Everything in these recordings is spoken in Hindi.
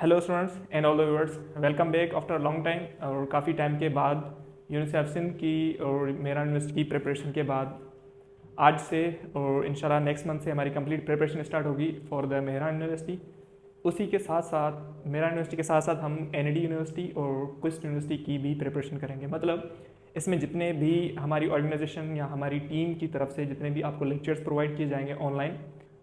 Hello students and all the viewers, welcome back after long time. और काफ़ी टाइम के बाद यूनिसेफ्सिन की और मेरा यूनिवर्सिटी की प्रिपरेशन के बाद आज से और इंशाल्लाह नेक्स्ट मंथ से हमारी कंप्लीट प्रिपरेशन स्टार्ट होगी फॉर द मेहरा यूनिवर्सिटी। उसी के साथ साथ मेरा यूनिवर्सिटी के साथ साथ हम एनईडी यूनिवर्सिटी और क्विस्ट यूनिवर्सिटी की भी प्रिपरेशन करेंगे। मतलब इसमें जितने भी हमारी ऑर्गेनाइजेशन या हमारी टीम की तरफ से जितने भी आपको लेक्चर्स प्रोवाइड किए जाएंगे ऑनलाइन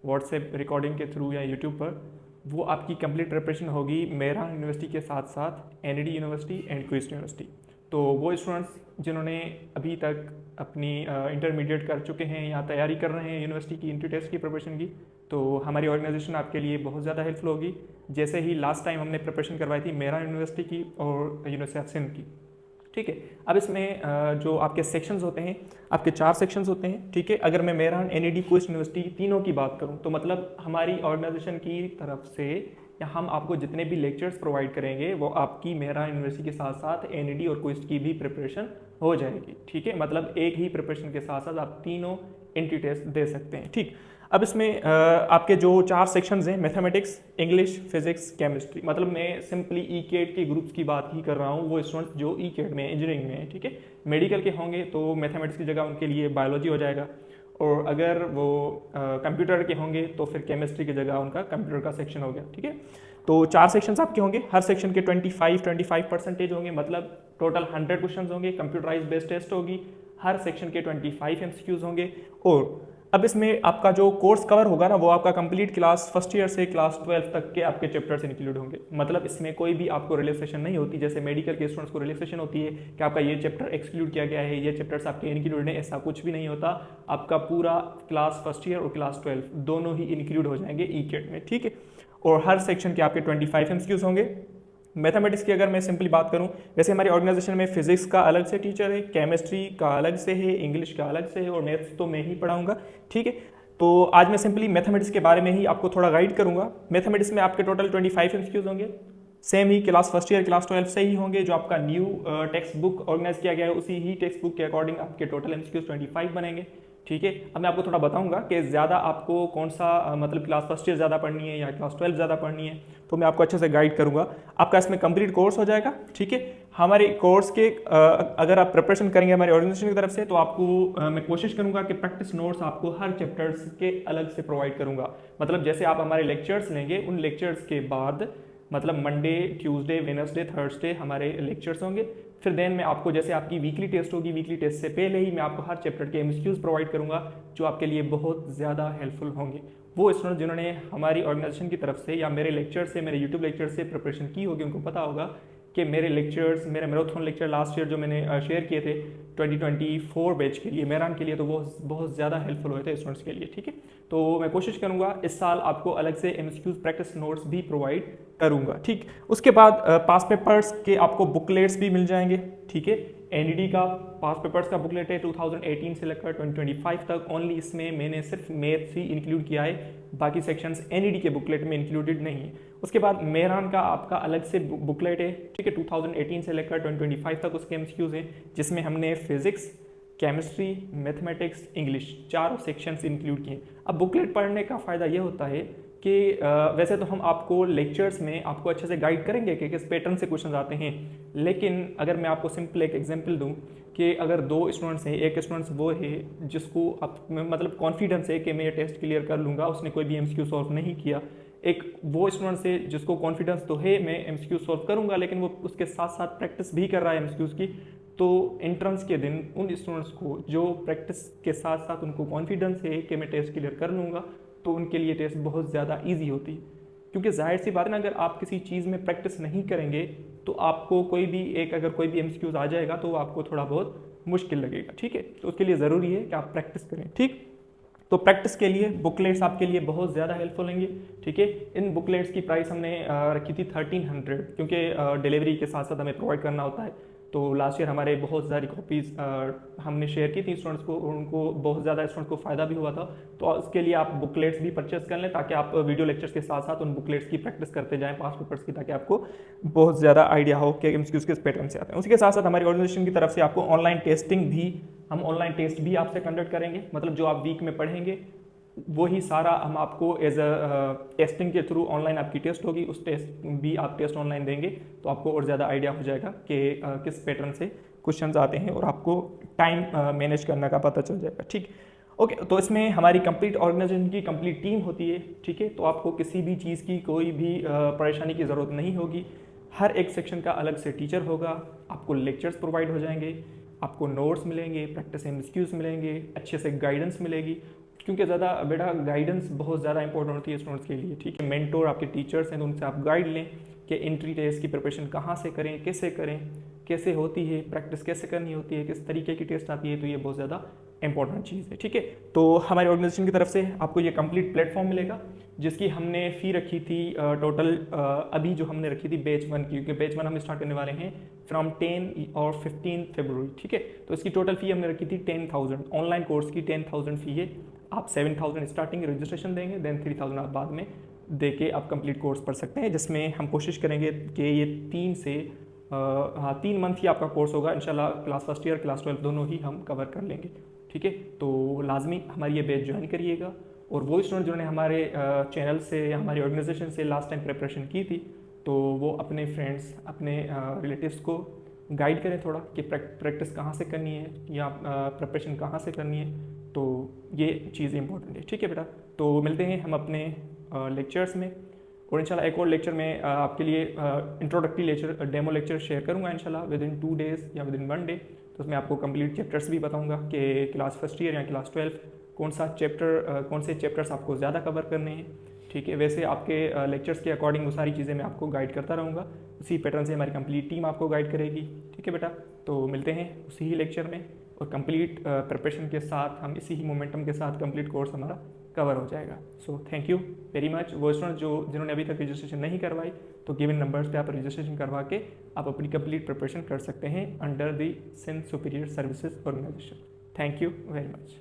व्हाट्सएप रिकॉर्डिंग के थ्रू या यूट्यूब पर, वो आपकी कंप्लीट प्रिपरेशन होगी मेरा यूनिवर्सिटी के साथ साथ एनईडी यूनिवर्सिटी एंड क्विस्ट यूनिवर्सिटी। तो वो स्टूडेंट्स जिन्होंने अभी तक अपनी इंटरमीडिएट कर चुके हैं या तैयारी कर रहे हैं यूनिवर्सिटी की इंट्री टेस्ट की प्रिपरेशन की, तो हमारी ऑर्गेनाइजेशन आपके लिए बहुत ज़्यादा हेल्पफुल होगी। जैसे ही लास्ट टाइम हमने प्रिपरेशन करवाई थी मेरा यूनिवर्सिटी की और यूनिसेफ्सिन की, ठीक है। अब इसमें जो आपके सेक्शंस होते हैं, आपके 4 सेक्शंस होते हैं, ठीक है। अगर मैं मेहरान एनईडी क्विस्ट यूनिवर्सिटी तीनों की बात करूं तो मतलब हमारी ऑर्गेनाइजेशन की तरफ से या हम आपको जितने भी लेक्चर्स प्रोवाइड करेंगे वो आपकी मेहरान यूनिवर्सिटी के साथ साथ एनईडी और क्विस्ट की भी प्रिपरेशन हो जाएगी, ठीक है। मतलब एक ही प्रिपरेशन के साथ साथ आप तीनों एंट्री टेस्ट दे सकते हैं, ठीक। अब इसमें आपके जो 4 सेक्शंस हैं, मैथमेटिक्स, इंग्लिश, फिजिक्स, केमिस्ट्री, मतलब मैं सिंपली ई केट के ग्रुप्स की बात ही कर रहा हूँ। वो स्टूडेंट्स जो ई केट में इंजीनियरिंग में है, ठीक है, मेडिकल के होंगे तो मैथमेटिक्स की जगह उनके लिए बायोलॉजी हो जाएगा, और अगर वो कंप्यूटर के होंगे तो फिर केमिस्ट्री की जगह उनका कंप्यूटर का सेक्शन हो गया, ठीक है। तो 4 सेक्शंस आपके होंगे, हर सेक्शन के 25% होंगे, मतलब टोटल 100 क्वेश्चन होंगे, कंप्यूटराइज बेस्ड टेस्ट होगी, हर सेक्शन के 25 एमसीक्यूज होंगे। और अब इसमें आपका जो कोर्स कवर होगा ना, वो आपका कंप्लीट क्लास फर्स्ट ईयर से क्लास 12 तक के आपके चैप्टर्स इंक्लूड होंगे। मतलब इसमें कोई भी आपको रिलैक्सेशन नहीं होती, जैसे मेडिकल के स्टूडेंट्स को रिलैक्सेशन होती है कि आपका ये चैप्टर एक्सक्लूड किया गया है, ये चैप्टर्स आपके इंक्लूड है, ऐसा कुछ भी नहीं होता। आपका पूरा क्लास फर्स्ट ईयर और क्लास 12 दोनों ही इंक्लूड हो जाएंगे ई केट में, ठीक है। और हर सेक्शन के आपके 25 एमसीक्यूज होंगे। मैथमेटिक्स की अगर मैं सिंपली बात करूं, वैसे हमारी ऑर्गेनाइजेशन में फिजिक्स का अलग से टीचर है, केमिस्ट्री का अलग से है, इंग्लिश का अलग से है, और मैथ्स तो मैं ही पढ़ाऊंगा, ठीक है। तो आज मैं सिंपली मैथमेटिक्स के बारे में ही आपको थोड़ा गाइड करूंगा। मैथमेटिक्स में आपके टोटल 25 एमसीक्यूज होंगे, सेम ही क्लास फर्स्ट ईयर क्लास 12 से ही होंगे। जो आपका न्यू टेक्स्ट बुक ऑर्गेनाइज किया गया है उसी ही टेक्स्ट बुक के अकॉर्डिंग आपके टोटल एमसीक्यूज 25 बनेंगे, ठीक है। अब मैं आपको थोड़ा बताऊंगा कि ज़्यादा आपको कौन सा मतलब क्लास फर्स्ट ईयर ज़्यादा पढ़नी है या क्लास 12 ज़्यादा पढ़नी है, तो मैं आपको अच्छे से गाइड करूंगा। आपका इसमें कंप्लीट कोर्स हो जाएगा, ठीक है। हमारे कोर्स के अगर आप प्रिपरेशन करेंगे हमारी ऑर्गेनाइजेशन की तरफ से, तो आपको मैं कोशिश करूंगा कि प्रैक्टिस नोट्स आपको हर चैप्टर्स के अलग से प्रोवाइड करूंगा। मतलब जैसे आप हमारे लेक्चर्स लेंगे, उन लेक्चर्स के बाद मतलब मंडे, ट्यूसडे, वेडनेसडे, थर्सडे हमारे लेक्चर्स होंगे। फिर देन मैं आपको जैसे आपकी वीकली टेस्ट होगी, वीकली टेस्ट से पहले ही मैं आपको हर चैप्टर के एमसीक्यूज प्रोवाइड करूंगा जो आपके लिए बहुत ज़्यादा हेल्पफुल होंगे। वो स्टूडेंट जिन्होंने हमारी ऑर्गेनाइजेशन की तरफ से या मेरे लेक्चर से, मेरे यूट्यूब लेक्चर से प्रिपरेशन की होगी, उनको पता होगा कि मेरे लेक्चर्स, मेरे मैराथन लेक्चर लास्ट ईयर जो मैंने शेयर किए थे 2024 बैच के लिए, मेहरान के लिए, तो वो बहुत ज़्यादा हेल्पफुल हुए थे स्टूडेंट्स के लिए, ठीक है। तो मैं कोशिश करूंगा इस साल आपको अलग से एमसीक्यूज प्रैक्टिस नोट्स भी प्रोवाइड करूंगा, ठीक। उसके बाद पास पेपर्स के आपको बुकलेट्स भी मिल जाएंगे, ठीक है। एनईडी का पास पेपर्स का बुकलेट है 2018 से लेकर 2025 तक, ओनली इसमें मैंने सिर्फ मैथ्स ही इंक्लूड किया है, बाकी सेक्शंस एनईडी के बुकलेट में इंक्लूडेड नहीं है। उसके बाद मेहरान का आपका अलग से बुकलेट है, ठीक है, 2018 से लेकर 2025 तक उसके एमसीक्यूज हैं, जिसमें हमने फिजिक्स, केमिस्ट्री, मैथमेटिक्स, इंग्लिश चारों सेक्शंस इंक्लूड किए। अब बुकलेट पढ़ने का फ़ायदा ये होता है कि वैसे तो हम आपको लेक्चर्स में आपको अच्छे से गाइड करेंगे कि किस पैटर्न से क्वेश्चन आते हैं, लेकिन अगर मैं आपको सिंपल एक एग्जांपल दूं कि अगर 2 स्टूडेंट्स हैं, एक स्टूडेंट्स वो है जिसको मतलब कॉन्फिडेंस है कि मैं ये टेस्ट क्लियर कर लूँगा, उसने कोई भी एमसीक्यू सॉल्व नहीं किया। एक वो स्टूडेंट्स है जिसको कॉन्फिडेंस तो है मैं एमसीक्यू सॉल्व करूँगा, लेकिन वो उसके साथ साथ प्रैक्टिस भी कर रहा है एमसीक्यूज़ की। तो एंट्रेंस के दिन उन स्टूडेंट्स को जो प्रैक्टिस के साथ साथ उनको कॉन्फिडेंस है कि मैं टेस्ट क्लियर कर लूँगा, तो उनके लिए टेस्ट बहुत ज़्यादा इजी होती है। क्योंकि जाहिर सी बात है ना, अगर आप किसी चीज़ में प्रैक्टिस नहीं करेंगे तो आपको कोई भी अगर कोई भी एमसीक्यूज आ जाएगा तो आपको थोड़ा बहुत मुश्किल लगेगा, ठीक है। तो उसके लिए ज़रूरी है कि आप प्रैक्टिस करें, ठीक। तो प्रैक्टिस के लिए बुकलेट्स आपके लिए बहुत ज़्यादा हेल्पफुल होंगे, ठीक है। इन बुकलेट्स की प्राइस हमने रखी थी 1300, क्योंकि डिलीवरी के साथ साथ हमें प्रोवाइड करना होता है। तो लास्ट ईयर हमारे बहुत सारी कॉपीज़ हमने शेयर की थी स्टूडेंट्स को, और उनको बहुत ज़्यादा स्टूडेंट्स को फ़ायदा भी हुआ था। तो उसके लिए आप बुकलेट्स भी परचेस कर लें, ताकि आप वीडियो लेक्चर्स के साथ साथ उन बुकलेट्स की प्रैक्टिस करते जाएं पास पेपर्स की, ताकि आपको बहुत ज़्यादा आइडिया हो कि एमसीक्यूज किस पैटर्न से आते हैं। उसी के साथ साथ हमारी ऑर्गेनाइजेशन की तरफ से आपको ऑनलाइन टेस्टिंग भी, हम ऑनलाइन टेस्ट भी आपसे कंडक्ट करेंगे। मतलब जो आप वीक में पढ़ेंगे वही सारा हम आपको एज अ टेस्टिंग के थ्रू ऑनलाइन आपकी टेस्ट होगी, उस टेस्ट भी आप टेस्ट ऑनलाइन देंगे तो आपको और ज़्यादा आइडिया हो जाएगा कि किस पैटर्न से क्वेश्चंस आते हैं और आपको टाइम मैनेज करने का पता चल जाएगा। ठीक, ओके। तो इसमें हमारी कंप्लीट ऑर्गेनाइजेशन की कंप्लीट टीम होती है। ठीक है, तो आपको किसी भी चीज़ की कोई भी परेशानी की ज़रूरत नहीं होगी। हर एक सेक्शन का अलग से टीचर होगा, आपको लेक्चर्स प्रोवाइड हो जाएंगे, आपको नोट्स मिलेंगे, प्रैक्टिस एमसीक्यूज मिलेंगे, अच्छे से गाइडेंस मिलेगी, क्योंकि ज़्यादा बेटा गाइडेंस बहुत ज़्यादा इंपॉर्टेंट होती है स्टूडेंट्स के लिए। ठीक है, मेंटोर आपके टीचर्स हैं तो उनसे आप गाइड लें कि एंट्री टेस्ट की प्रिपरेशन कहाँ से करें, कैसे होती है, प्रैक्टिस कैसे करनी होती है, किस तरीके की टेस्ट आती है, तो ये बहुत ज़्यादा इंपॉर्टेंट चीज़ है। ठीक है, तो हमारी ऑर्गेनाइजेशन की तरफ से आपको ये कंप्लीट प्लेटफॉर्म मिलेगा, जिसकी हमने फ़ी रखी थी टोटल अभी जो हमने रखी थी बैच 1 की, क्योंकि बैच 1 हम स्टार्ट करने वाले हैं फ्रॉम 10 और 15 फरवरी। ठीक है, तो इसकी टोटल फ़ी हमने रखी थी 10,000, ऑनलाइन कोर्स की 10,000 फ़ी है। आप 7,000 स्टार्टिंग रजिस्ट्रेशन देंगे, देन 3,000 आप बाद में दे के आप कंप्लीट कोर्स पढ़ सकते हैं, जिसमें हम कोशिश करेंगे कि ये 3 मंथ ही आपका कोर्स होगा इंशाल्लाह। क्लास फर्स्ट ईयर, क्लास 12 दोनों ही हम कवर कर लेंगे। ठीक है, तो लाजमी हमारी ये बैच ज्वाइन करिएगा। और वो स्टूडेंट जिन्होंने हमारे चैनल से या हमारी ऑर्गेनाइजेशन से लास्ट टाइम प्रिपरेशन की थी, तो वो अपने फ्रेंड्स, अपने रिलेटिव्स को गाइड करें थोड़ा कि प्रैक्टिस कहाँ से करनी है या प्रिपरेशन कहाँ से करनी है। तो ये चीज़ इंपॉर्टेंट है। ठीक है बेटा, तो मिलते हैं हम अपने लेक्चर्स में, और इंशाल्लाह एक और लेक्चर में आपके लिए introductory lecture, demo lecture share करूँगा इंशाल्लाह विद इन 2 डेज़ या विद इन 1 डे। तो उसमें आपको कंप्लीट चैप्टर्स भी बताऊँगा कि क्लास फर्स्ट ईयर या क्लास 12 कौन से चैप्टर्स आपको ज़्यादा कवर करने हैं। ठीक है, वैसे आपके लेक्चर्स के अकॉर्डिंग वो सारी चीज़ें मैं आपको गाइड करता रहूँगा, उसी पैटर्न से हमारी कंप्लीट टीम आपको गाइड करेगी। ठीक है बेटा, तो मिलते हैं उसी ही लेक्चर में, और कंप्लीट प्रिपरेशन के साथ हम इसी ही मोमेंटम के साथ कंप्लीट कोर्स हमारा कवर हो जाएगा। So thank you very much. वो स्टूडेंट जिन्होंने अभी तक रजिस्ट्रेशन नहीं करवाई, तो गिवन नंबर्स पे आप रजिस्ट्रेशन करवा के आप अपनी कंप्लीट प्रिपरेशन कर सकते हैं under the Sindh superior services organisation. Thank you very much.